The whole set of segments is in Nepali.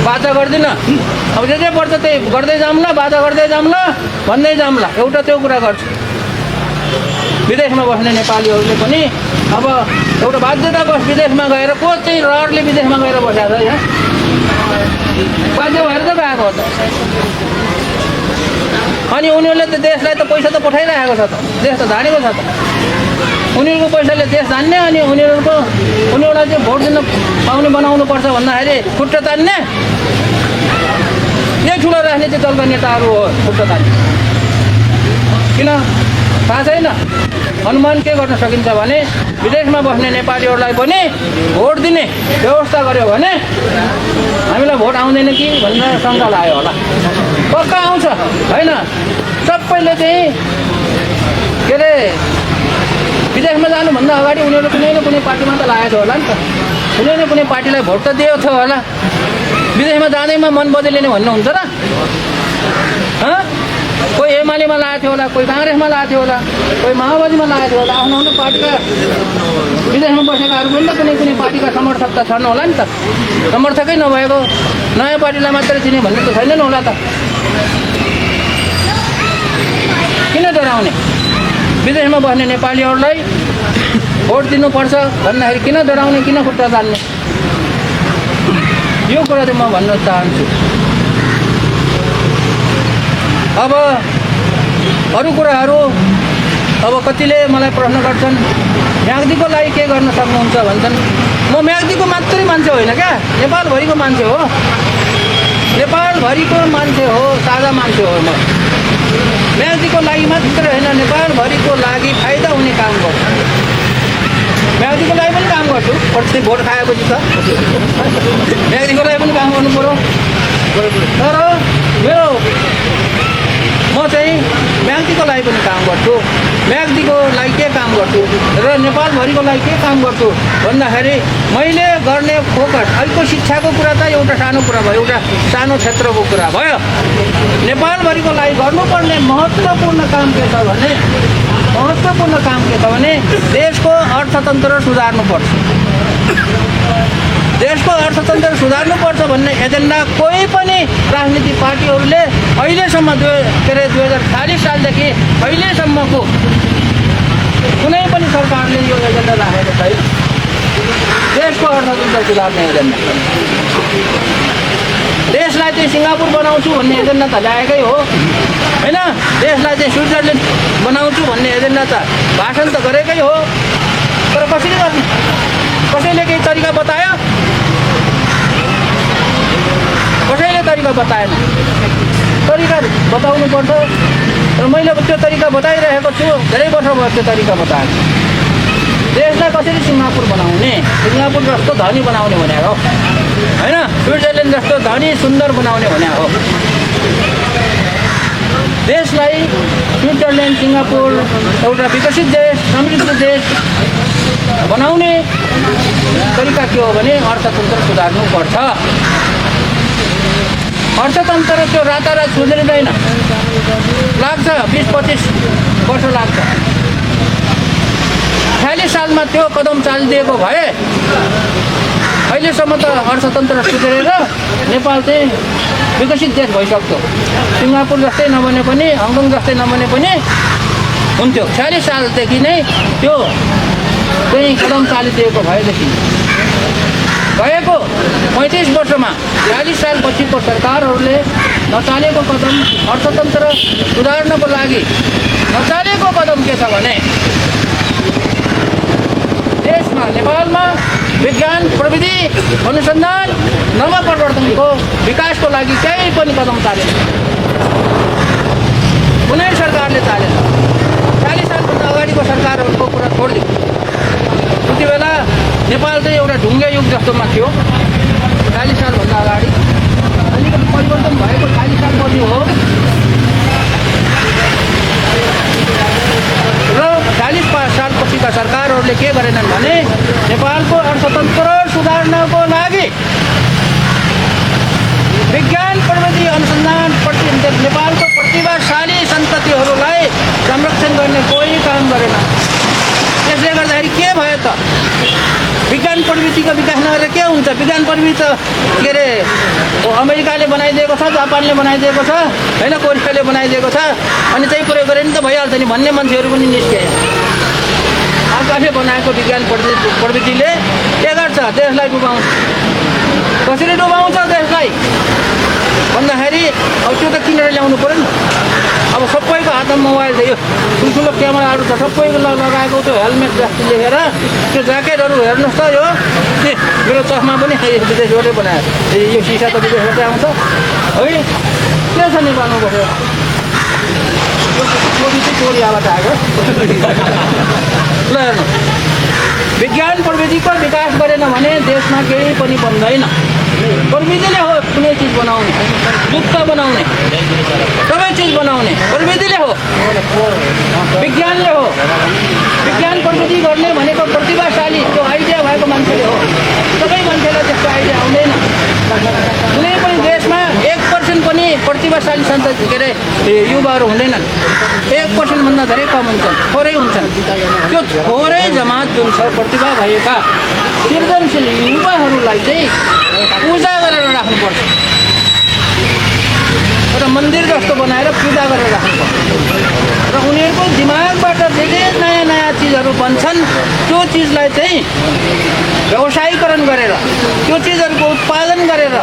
बाचा गर्दिनँ, अब जे पर्छ त्यही गर्दै जाउँला, बाचा गर्दै जाउँला, भन्दै जाउँला, एउटा त्यो कुरा गर्छु। विदेशमा बस्ने नेपालीहरूले पनि अब एउटा बाध्यतावश विदेशमा गएर को चाहिँ रहरले विदेशमा गएर बसेको छ यहाँ, बाध्य भएर त गएको हो त। अनि उनीहरूले त देशलाई त पैसा त पठाइरहेको छ त, देश त धानेको छ त। उनीहरूको पैसाले देश धान्ने, अनि उनीहरूलाई चाहिँ भोट दिन पाउने बनाउनुपर्छ भन्दाखेरि खुट्टा तान्ने, यही ठुलो राजनीतिक दलका नेताहरू हो खुट्टा तान्ने। किन थाहा छैन? अनुमान के गर्न सकिन्छ भने विदेशमा बस्ने नेपालीहरूलाई पनि भोट दिने व्यवस्था गर्यो भने हामीलाई भोट आउँदैन कि भनेर शङ्का लाग्यो होला। पक्का आउँछ होइन? सबैले चाहिँ के अरे विदेशमा जानुभन्दा अगाडि उनीहरू कुनै न कुनै पार्टीमा त लागेको थियो होला नि त, कुनै न कुनै पार्टीलाई भोट त दिएको थियो होला। विदेशमा जाँदैमा मन बदलिने भन्नुहुन्छ र? कोही एमालेमा लागेको थियो होला, कोही काङ्ग्रेसमा लागेको थियो होला, कोही माओवादीमा लागेको थियो होला। आफ्नो आफ्नो पार्टीका विदेशमा बसेकाहरू पनि त कुनै कुनै पार्टीका समर्थक त छन् होला नि त। समर्थकै नभएको नयाँ पार्टीलाई मात्रै चिने भन्ने त छैन होला त। किन डराउने? विदेशमा बस्ने नेपालीहरूलाई भोट दिनुपर्छ भन्दाखेरि किन डराउने, किन खुट्टा तान्ने? यो कुरा चाहिँ म भन्न चाहन्छु। अब अरू कुराहरू, अब कतिले मलाई प्रश्न गर्छन् म्याग्दीको लागि के गर्न सक्नुहुन्छ भन्छन्। म म्याग्दीको मात्रै मान्छे होइन क्या, नेपालभरिको मान्छे हो, नेपालभरिको मान्छे हो, साझा मान्छे हो। म म्याग्दीको लागि मात्रै होइन, नेपालभरिको लागि फाइदा हुने काम गर्छु। म्याग्दीको लागि पनि काम गर्छु, पछि भोट खाएपछि त म्याग्दीको लागि पनि काम गर्नु पऱ्यो। तर मेरो म चाहिँ म्याग्दीको लागि पनि काम गर्छु। म्याग्दीको लागि के काम गर्छु र नेपालभरिको लागि के काम गर्छु भन्दाखेरि मैले गर्ने फोकस अहिलेको शिक्षाको कुरा त एउटा सानो कुरा भयो, एउटा सानो क्षेत्रको कुरा भयो। नेपालभरिको लागि गर्नुपर्ने महत्त्वपूर्ण काम के छ भने देशको अर्थतन्त्र सुधार्नुपर्छ। देशको अर्थतन्त्र सुधार्नुपर्छ भन्ने एजेन्डा कोही पनि राजनीतिक पार्टीहरूले अहिलेसम्म 2040 सालदेखि अहिलेसम्मको कुनै पनि सरकारले यो एजेन्डा राखेको छैन। देशको अर्थतन्त्र सुधार्ने एजेन्डा, देशलाई चाहिँ सिङ्गापुर बनाउँछु भन्ने एजेन्डा त ल्याएकै हो होइन? देशलाई चाहिँ स्विजरल्यान्ड बनाउँछु भन्ने एजेन्डा त भाषण त गरेकै हो। तर कसरी गर्ने? कसैले केही तरिका बतायो? कसैले तरिका बताएन। तरिका बताउनु पर्छ र मैले त्यो तरिका बताइरहेको छु। धेरै वर्ष भयो त्यो तरिका बताएको। देशलाई कसरी सिङ्गापुर बनाउने, सिङ्गापुर जस्तो धनी बनाउने भनेको होइन, स्विजरल्यान्ड जस्तो धनी सुन्दर बनाउने भनेको हो। देशलाई स्विजरल्यान्ड, सिङ्गापुर एउटा विकसित देश, समृद्ध देश बनाउने तरिका के हो भने अर्थतन्त्र सुधार्नुपर्छ। अर्थतन्त्र त्यो रातारात सुध्रिँदैन, लाग्छ 20-25 वर्ष लाग्छ। 46 सालमा त्यो कदम चालिदिएको भए अहिलेसम्म त अर्थतन्त्र सुध्रेर नेपाल चाहिँ विकसित देश भइसक्थ्यो। सिङ्गापुर जस्तै नबने पनि, हङकङ जस्तै नबने पनि हुन्थ्यो। 46 सालदेखि नै त्यो चाहिँ कदम चालिदिएको भएदेखि गएको 35 वर्षमा 40 सालपछिको सरकारहरूले नचालेको कदम, अर्थतन्त्र सुधार्नको लागि नचालेको कदम के छ भने देशमा, नेपालमा विज्ञान, प्रविधि, अनुसन्धान, नवप्रवर्तनको विकासको लागि केही पनि कदम चालेन। कुनै सरकारले चालेन। 40 सालभन्दा अगाडिको सरकारहरूको कुरा छोडिदियो। त्यति बेला नेपाल चाहिँ एउटा ढुङ्गे युग जस्तोमा थियो। 40 सालभन्दा अगाडि अलिकति परिवर्तन भएको 40 सालपछि हो र 40 सालपछिका सरकारहरूले के गरेनन् भने नेपालको अर्थतन्त्र सुधार्नको लागि विज्ञान, प्रविधि, अनुसन्धान नेपालको प्रतिभाशाली सन्ततिहरूलाई संरक्षण गर्ने कोही काम गरेन। त्यसले गर्दाखेरि के भयो त? विज्ञान प्रविधिको विकास नगरेर के हुन्छ? विज्ञान प्रविधि त के अरे अमेरिकाले बनाइदिएको छ, जापानले बनाइदिएको छ, होइन, कोरियाले बनाइदिएको छ, अनि चाहिँ प्रयोग गरे नि त भइहाल्छ नि भन्ने मान्छेहरू पनि निस्के। आफूले बनाएको विज्ञान प्रविधिले के गर्छ? देशलाई डुबाउँछ। कसरी डुबाउँछ देशलाई भन्दाखेरि अब त्यो त किनेर ल्याउनु पऱ्यो नि। अब सबैको हातमा मोबाइल छ, यो ठुल्ठुलो क्यामेराहरू छ, सबैको लगाएको त्यो हेलमेट जस्तो लेखेर त्यो ज्याकेटहरू हेर्नुहोस् त। यो मेरो चस्मा पनि विदेशबाटै बनायो, यो सिसा त विदेशबाटै आउँछ है। के छ नेपालमा बसेर चोरी चाहिँ कोरियाबाट आएको। ल हेर्नु, विज्ञान प्रविधिको विकास गरेन भने देशमा केही पनि बन्दैन। प्रविधिले हो कुनै चिज बनाउने, जुत्ता बनाउने, सबै चिज बनाउने प्रविधिले हो, विज्ञानले हो। विज्ञान प्रविधि गर्ने भनेको प्रतिभाशाली, त्यो आइडिया भएको मान्छेले हो। सबै मान्छेलाई त्यस्तो आइडिया आउँदैन। कुनै पनि देशमा 1% पनि प्रतिभाशाली सन्तति के अरे युवाहरू हुँदैनन्। 1% भन्दा धेरै कम हुन्छन्, थोरै हुन्छन्। त्यो थोरै जमात जुन छ प्रतिभा भएका सृजनशील युवाहरूलाई चाहिँ पूजा गरेर राख्नुपर्छ, एउटा मन्दिर जस्तो बनाएर पूजा गरेर राख्नुपर्छ र उनीहरूको दिमागबाट जे जे नयाँ नयाँ चिजहरू बन्छन् त्यो चिजलाई चाहिँ व्यवसायीकरण गरेर त्यो चिजहरूको उत्पादन गरेर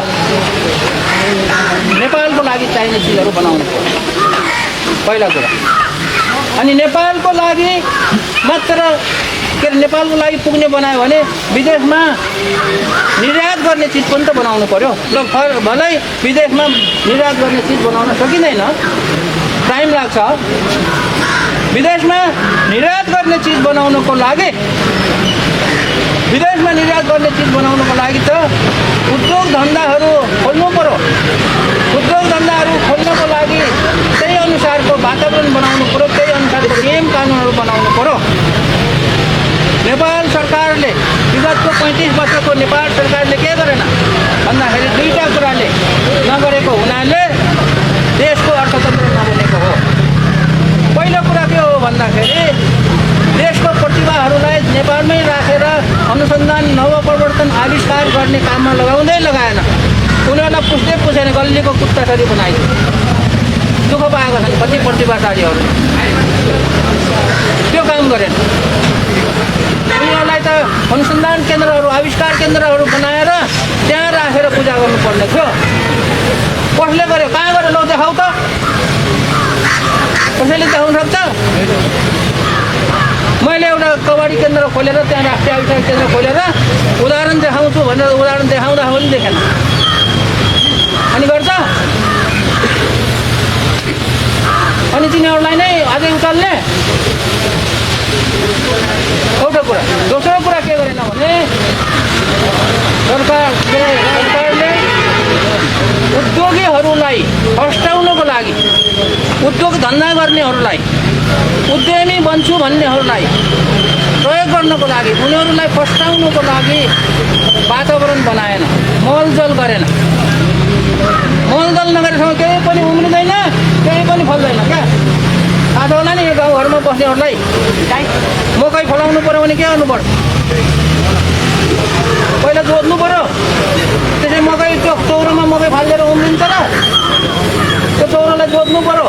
नेपालको लागि चाहिने चिजहरू बनाउनु पर्छ पहिला कुरा। अनि नेपालको लागि मात्र के अरे नेपालको लागि पुग्ने बनायो भने विदेशमा निर्यात गर्ने चिज पनि त बनाउनु पर्यो। ल भलै विदेशमा निर्यात गर्ने चिज बनाउन सकिँदैन, टाइम लाग्छ। विदेशमा निर्यात गर्ने चिज बनाउनको लागि त उद्योग धन्दाहरू खोल्नु पर्यो। उद्योग धन्दाहरू खोल्नको लागि त्यही अनुसारको वातावरण बनाउनु पर्यो, त्यही अनुसारको नियम कानुनहरू बनाउनु पर्यो। नेपाल सरकारले विगतको 35 वर्षको नेपाल सरकारले के गरेन भन्दाखेरि दुईवटा कुराले नगरेको हुनाले देशको अर्थतन्त्र नबनेको हो। पहिलो कुरा के हो भन्दाखेरि देशको प्रतिभाहरूलाई नेपालमै राखेर अनुसन्धान नवप्रवर्तन आविष्कार गर्ने काममा लगाएन। उनीहरूलाई पुस्दै पुछेन, गल्लीको कुत्तासरी बनाइदियो। दुःख पाएको छन् कति प्रतिभाशालीहरू, त्यो काम गरेन। उनीहरूलाई त अनुसन्धान केन्द्रहरू आविष्कार केन्द्रहरू बनाएर त्यहाँ राखेर पूजा गर्नुपर्ने थियो। कसले गर्यो? कहाँ गऱ्यो? लौ देखाउ त। कसैले देखाउन सक्छ? मैले एउटा कबड्डी केन्द्र खोलेर त्यहाँ राष्ट्रिय आविष्कार केन्द्र खोलेर उदाहरण देखाउँछु भनेर उदाहरण देखाउँदा पनि देखेन। अनि गर्छ अनि तिनीहरूलाई नै अझै उचाल्ने। एउटा कुरा। दोस्रो कुरा के गरेन भने सरकारले उद्योगीहरूलाई फस्टाउनको लागि, उद्योग धन्दा गर्नेहरूलाई, उद्यमी बन्छु भन्नेहरूलाई प्रयोग गर्नको लागि, उनीहरूलाई फस्टाउनको लागि वातावरण बनाएन, मलजल गरेन। मलजल नगरेसम्म केही पनि उम्रिँदैन, केही पनि फल्दैन। क्या थाहा छ होला नि यो गाउँघरमा बस्नेहरूलाई? मकै फलाउनु पऱ्यो भने के गर्नु पर्छ? पहिला जोत्नु पऱ्यो, त्यसै मकै त्यो चौरोमा मकै फालिदिएर उम्रिन्छ र त्यो चौरोलाई जोत्नु पऱ्यो।